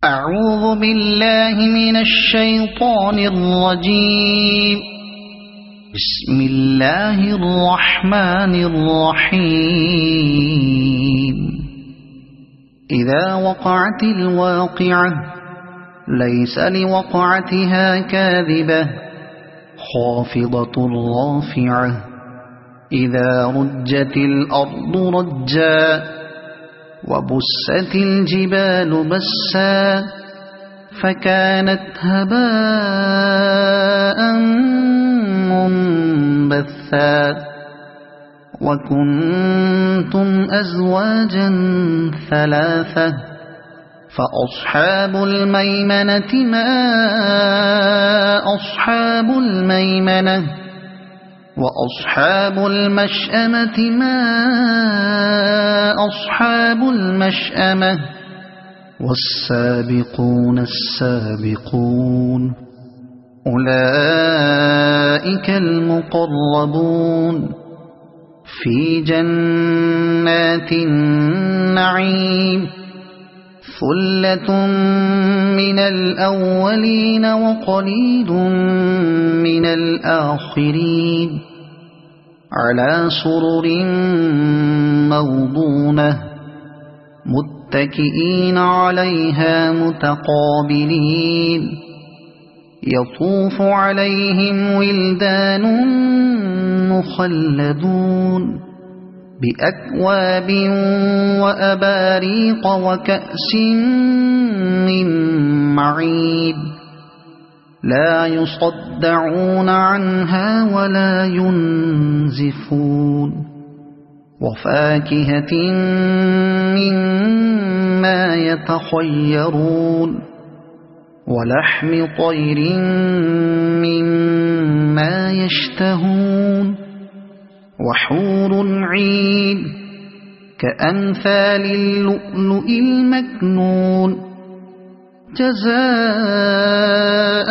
أعوذ بالله من الشيطان الرجيم. بسم الله الرحمن الرحيم. إذا وقعت الواقعة ليس لوقعتها كاذبة خافضة رافعة إذا رجت الأرض رجا وبست الجبال بسا فكانت هباء منبثا وكنتم أزواجا ثلاثة فأصحاب الميمنة ما أصحاب الميمنة وأصحاب المشأمة ما أصحاب المشأمة والسابقون السابقون أولئك المقربون في جنات النعيم ثلة من الأولين وقليل من الآخرين على سرر موضونة متكئين عليها متقابلين يطوف عليهم ولدان مخلدون بأكواب وأباريق وكأس من معين لا يصدعون عنها ولا ينزفون وفاكهة مما يتخيرون ولحم طير مما يشتهون وحور عين كأمثال اللؤلؤ المكنون جزاء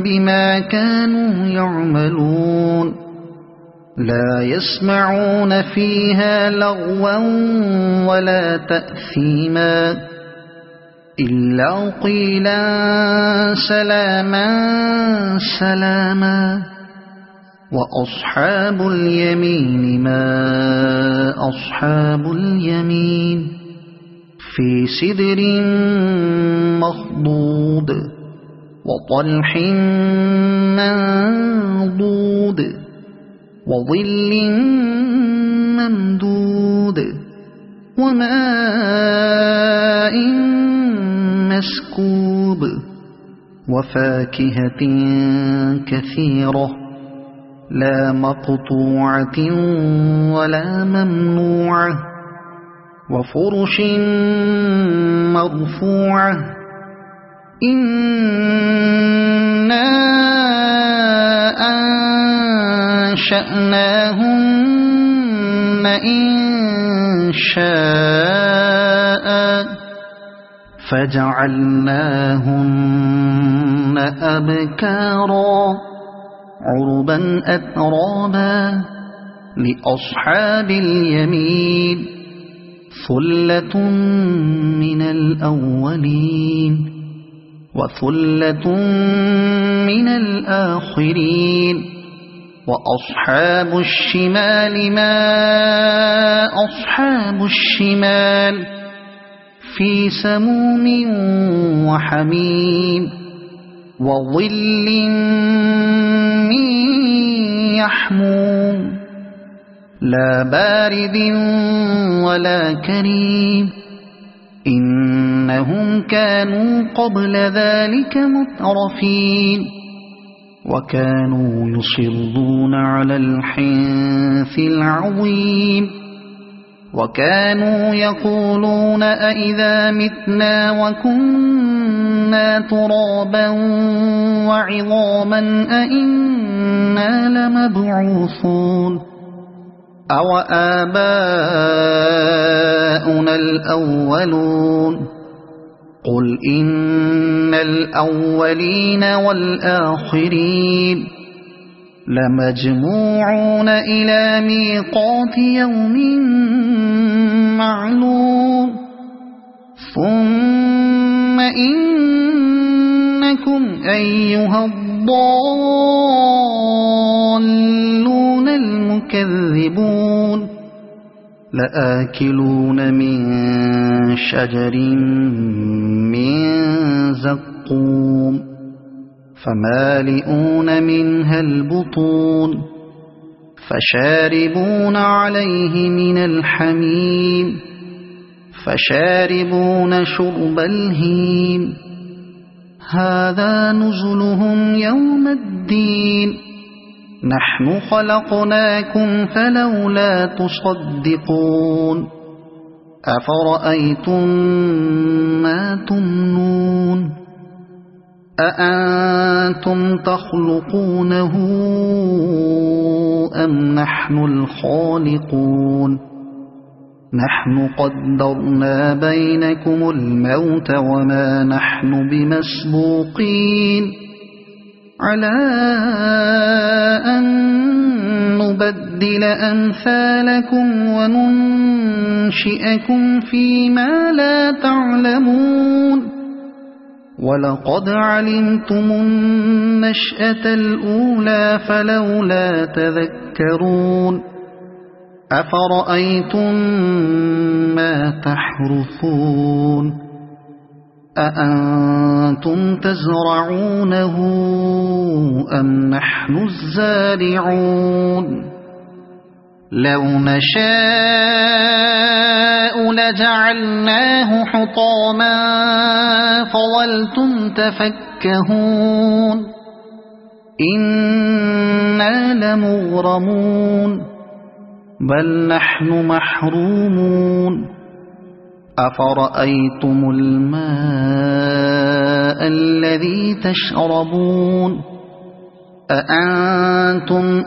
بما كانوا يعملون لا يسمعون فيها لغوا ولا تأثيما إلا قيلا سلاما سلاما وأصحاب اليمين ما أصحاب اليمين في سدر مخضود وطلح منضود وظل ممدود وماء مسكوب وفاكهة كثيرة لا مقطوعة ولا ممنوعة وفرش مرفوعة إنا أنشأناهن إنشاء فجعلناهن أبكارا عربا أترابا لأصحاب اليمين ثلة من الأولين وثلة من الآخرين وأصحاب الشمال ما أصحاب الشمال في سموم وحميم وظل من يحموم لا بارد ولا كريم إنهم كانوا قبل ذلك مترفين وكانوا يصرون على الحنث العظيم وكانوا يقولون أئذا متنا وكنا ترابا وعظاما أئنا لمبعوثون أو آباؤنا الأولون قل إن الأولين والآخرين لمجموعون إلى ميقات يوم معلوم ثم إنكم أيها الضالون المكذبون لآكلون من شجر من زقوم فمالئون منها البطون فشاربون عليه من الحميم فشاربون شرب الهيم هذا نزلهم يوم الدين نحن خلقناكم فلولا تصدقون أفرأيتم ما تمنون أأنتم تخلقونه أم نحن الخالقون نحن قدرنا بينكم الموت وما نحن بمسبوقين على أن نبدل أمثالكم وننشئكم فيما لا تعلمون ولقد علمتم النشأة الأولى فلولا تذكرون أفرأيتم ما تحرثون أأنتم تزرعونه أم نحن الزارعون لو نشاء لجعلناه حطاما فظلتم تفكهون إنا لمغرمون بل نحن محرومون أفرأيتم الماء الذي تشربون أأنتم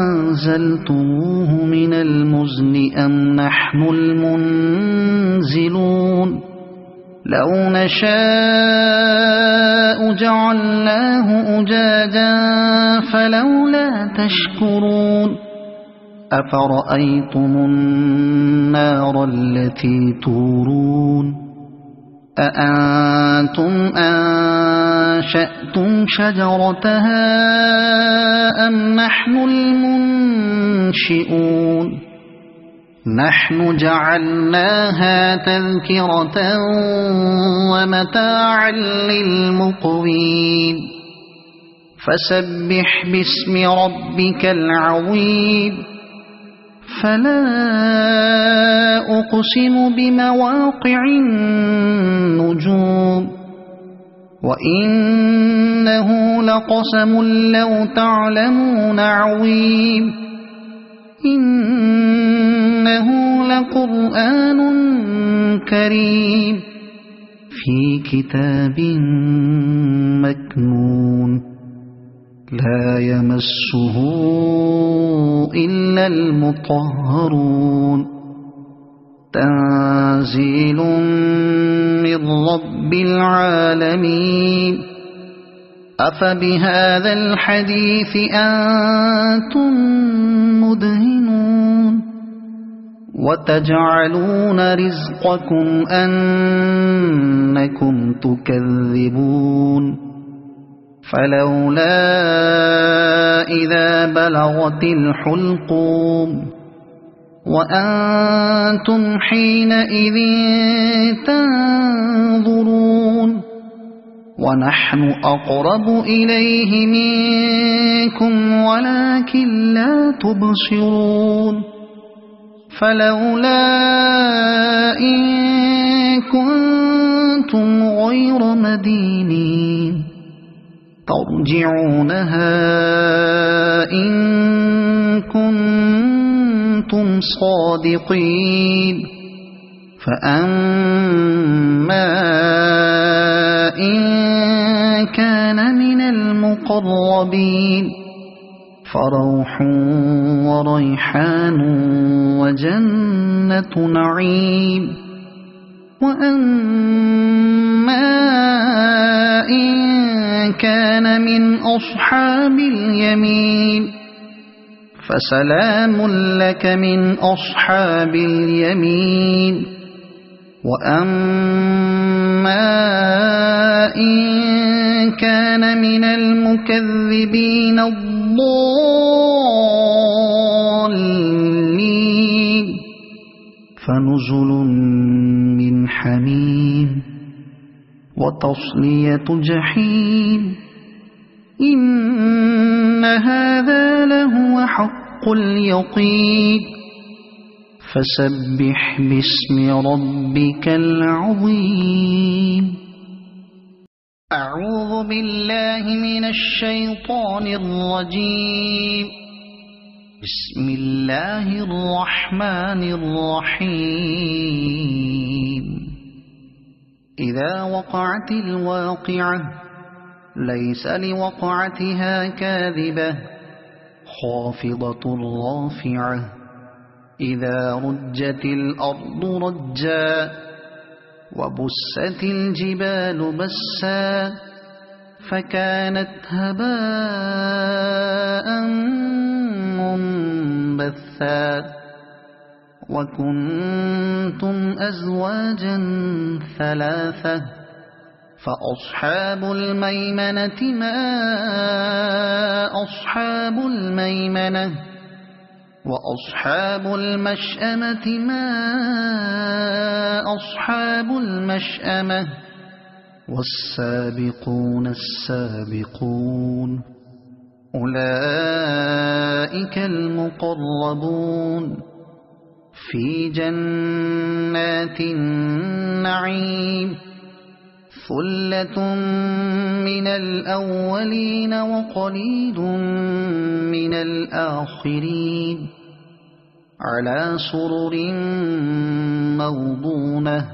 أنزلتموه من المزن أم نحن المنزلون لو نشاء جعلناه أجاجا فلولا تشكرون أفرأيتم النار التي تورون أأنتم أنشأتم شجرتها أم نحن المنشئون نحن جعلناها تذكرة ومتاعا للمقوين فسبح باسم ربك العظيم فلا أقسم بمواقع النجوم وإنه لقسم لو تعلمون عظيم إنه لقرآن كريم في كتاب مكنون لا يمسه إلا المطهرون تنزيل من رب العالمين أفبهذا الحديث أنتم مدهنون وتجعلون رزقكم أنكم تكذبون فلولا إذا بلغت الحلقوم وأنتم حينئذ تنظرون ونحن أقرب إليه منكم ولكن لا تبصرون فلولا إن كنتم غير مدينين ترجعونها إن كنتم صادقين فأما إن كان من المقربين فروح وريحان وجنة نعيم وأما إن كان من أصحاب اليمين فسلام لك من أصحاب اليمين وأما إن كان من المكذبين الضالين فنزل من حميم وتصلية جحيم إن هذا لهو حق اليقين فسبح باسم ربك العظيم أعوذ بالله من الشيطان الرجيم بسم الله الرحمن الرحيم إذا وقعت الواقعة ليس لوقعتها كاذبة خافضة رافعة إذا رجت الأرض رجا وبست الجبال بسا فكانت هباء منبثا وكنتم أزواجا ثلاثة فأصحاب الميمنة ما أصحاب الميمنة وأصحاب المشأمة ما أصحاب المشأمة والسابقون السابقون أولئك المقربون في جنات النعيم ثلة من الأولين وقليل من الآخرين على سرر موضونة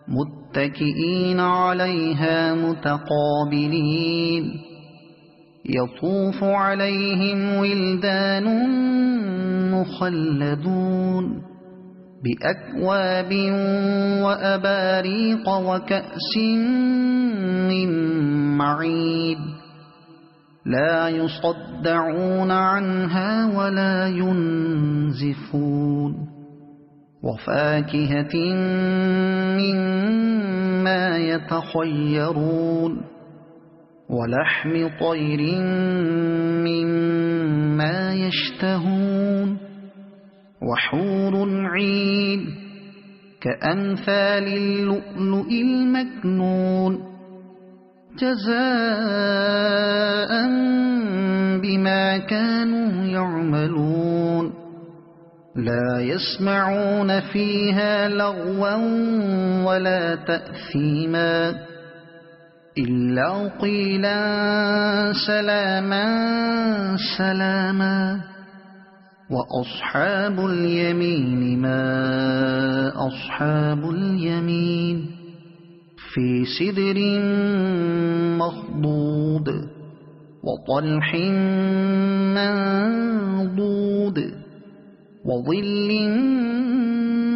متكئين عليها متقابلين يطوف عليهم ولدان مخلدون بأكواب وأباريق وكأس من معين لا يصدعون عنها ولا ينزفون وفاكهة مما يتخيرون ولحم طير مما يشتهون وحور عين كأمثال اللؤلؤ المكنون جزاء بما كانوا يعملون لا يسمعون فيها لغوا ولا تأثيما إلا قيلا سلاما سلاما وأصحاب اليمين ما أصحاب اليمين في سدر مخضود وطلح منضود وظل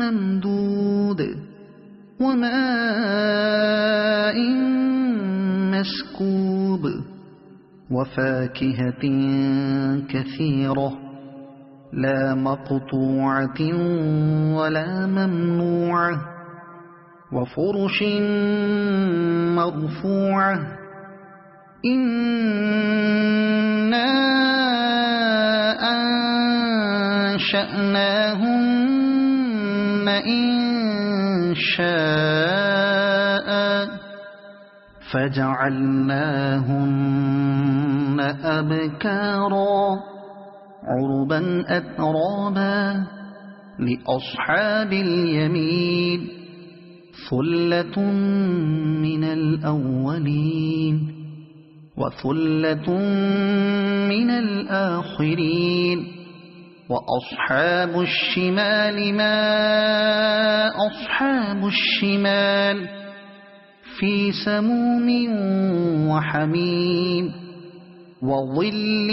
ممدود وماء مسكوب وفاكهة كثيرة لا مقطوعة ولا ممنوعة وفرش مرفوعة إنا أنشأناهن إنشاء فجعلناهن أبكارا عربا أترابا لأصحاب اليمين ثلة من الأولين وثلة من الآخرين وأصحاب الشمال ما أصحاب الشمال في سموم وحميم وظل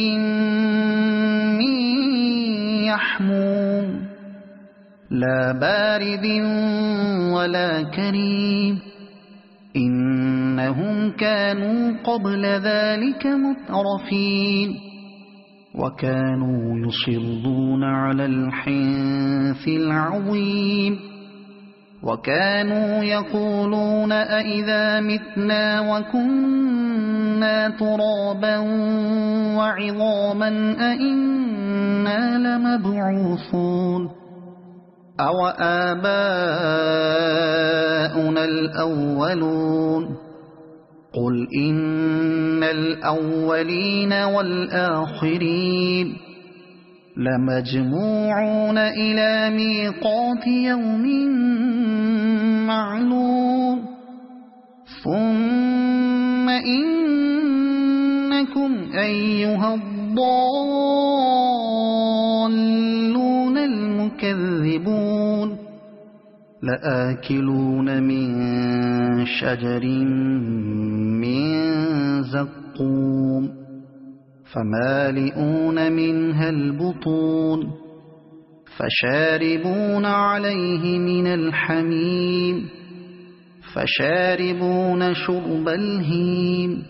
من يحموم لا بارد ولا كريم إنهم كانوا قبل ذلك مترفين وكانوا يصرون على الحنث العظيم وكانوا يقولون أإذا متنا وكنا ترابا وعظاما أإنا لمبعوثون أو آباؤنا الأولون قل إن الأولين والآخرين لمجموعون إلى ميقات يوم معلوم ثم إنكم أيها الضالون المكذبون لآكلون من شجر من زقوم فمالئون منها البطون فشاربون عليه من الحميم فشاربون شرب الهيم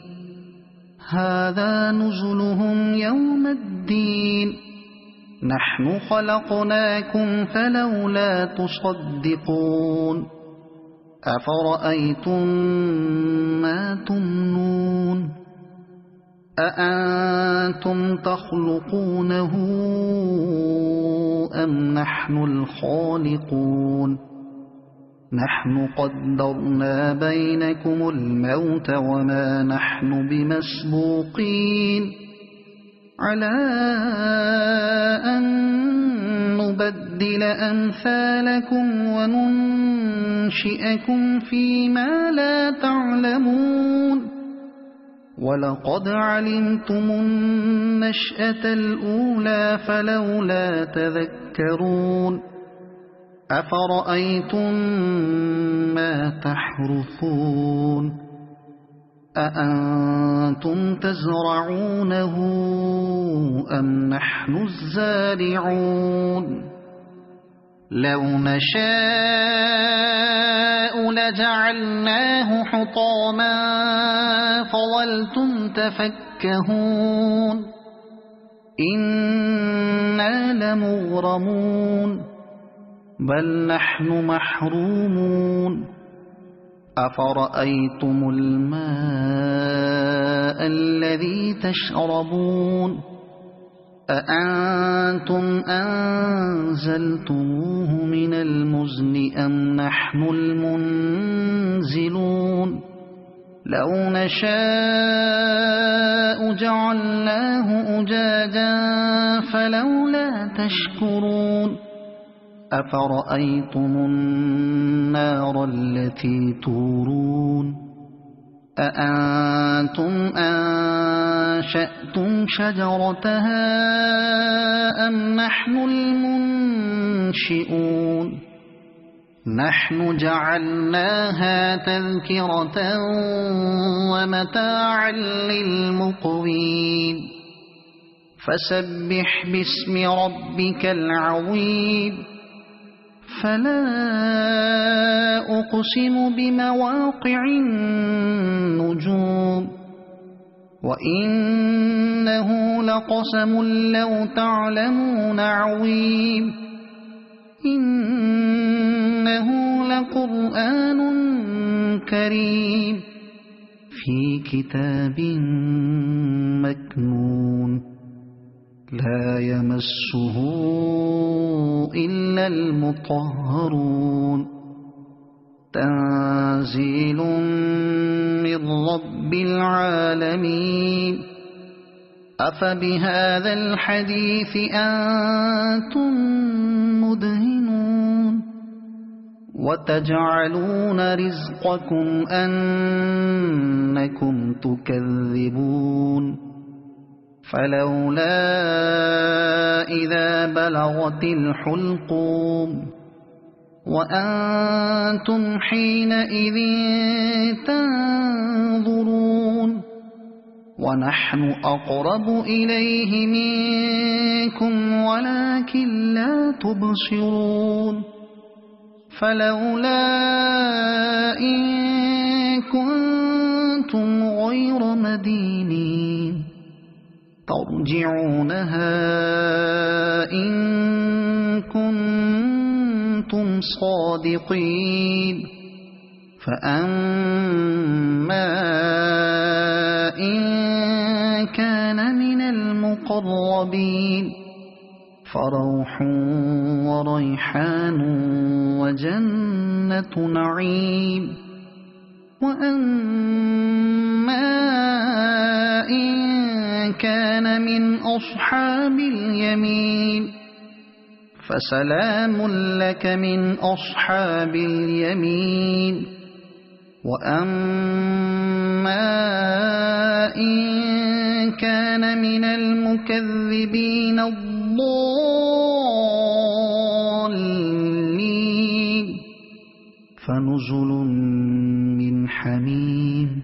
هذا نزلهم يوم الدين نحن خلقناكم فلولا تصدقون أفرأيتم ما تمنون أأنتم تخلقونه أم نحن الخالقون نحن قدرنا بينكم الموت وما نحن بمسبوقين على أن نبدل أمثالكم وننشئكم فيما لا تعلمون ولقد علمتم النشأة الأولى فلولا تذكرون أفرأيتم ما تحرثون أأنتم تزرعونه أم نحن الزارعون لو نشاء لجعلناه حطاما فظلتم تفكهون إنا لمغرمون بل نحن محرومون أفرأيتم الماء الذي تشربون أأنتم أنزلتموه من المزن أم نحن المنزلون لو نشاء جعلناه أجاجا فلولا تشكرون أفرأيتم النار التي تورون أأنتم أنشأتم شجرتها أم نحن المنشئون نحن جعلناها تذكرة ومتاعا للمقوين فسبح باسم ربك العظيم فلا أقسم بمواقع النجوم وإنه لقسم لو تعلمون عظيم إنه لقرآن كريم في كتاب مكنون لا يمسه إلا المطهرون تنزيل من رب العالمين أفبهذا الحديث أنتم مدهنون وتجعلون رزقكم أنكم تكذبون فلولا إذا بلغت الحلقوم وأنتم حينئذ تنظرون ونحن أقرب إليه منكم ولكن لا تبصرون فلولا إن كنتم غير مدينين ترجعونها إن كنتم كنتم صادقين فأما إن كان من المقربين فروح وريحان وجنة نعيم وأما إن كان من أصحاب اليمين فسلام لك من أصحاب اليمين وأما إن كان من المكذبين الضالين فنزل من حميم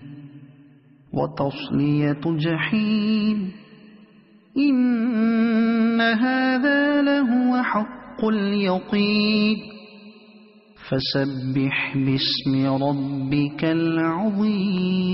وتصلية جحيم إن هذا لهو حق اليقين فسبح باسم ربك العظيم.